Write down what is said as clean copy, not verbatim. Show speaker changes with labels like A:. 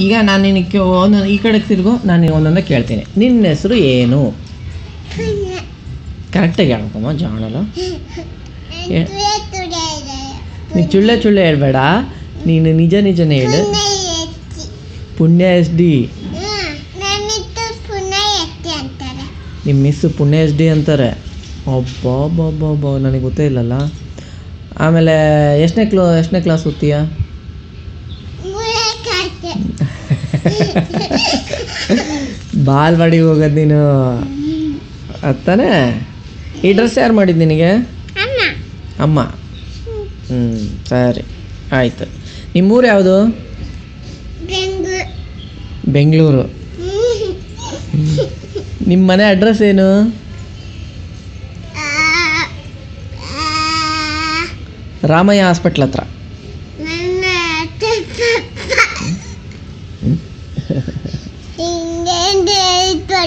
A: ಈಗ ನಾನು ನಿನಗೆ ಒಂದೊಂದು ಈ ಕಡೆ ತಿರುಗು, ನಾನು ಒಂದೊಂದೇ ಕೇಳ್ತೀನಿ. ನಿನ್ನ ಹೆಸರು ಏನು? ಕರೆಕ್ಟಾಗಿ ಹೇಳ್ಕಮ್ಮ, ಜಾಣಲ್ಲ. ನೀನು ಚುಳ್ಳೆ ಹೇಳ್ಬೇಡ, ನೀನು ನಿಜನೇ ಹೇಳು. ಪುಣ್ಯ ಎಸ್ ಡಿ. ನಿಮ್ಮ ಮಿಸ್ಸು ಪುಣ್ಯ ಎಸ್ ಡಿ ಅಂತಾರೆ. ಅಬ್ಬಾ ನನಗೆ ಗೊತ್ತೇ ಇಲ್ಲಲ್ಲ. ಆಮೇಲೆ ಎಷ್ಟನೇ ಕ್ಲಾಸ್ ಓದ್ತೀಯ? ಬಾಲ್ವಾಡಿಗೆ ಹೋಗೋದು ನೀನು ಅತ್ತಾನೆ. ಈ ಡ್ರೆಸ್ ಯಾರು ಮಾಡಿದ್ದು ನಿನಗೆ? ಅಮ್ಮ. ಸರಿ ಆಯಿತು. ನಿಮ್ಮೂರು ಯಾವುದು? ಬೆಂಗಳೂರು. ನಿಮ್ಮ ಮನೆ ಅಡ್ರೆಸ್ ಏನು? ರಾಮಯ್ಯ ಹಾಸ್ಪಿಟ್ಲ್ ಹತ್ರ.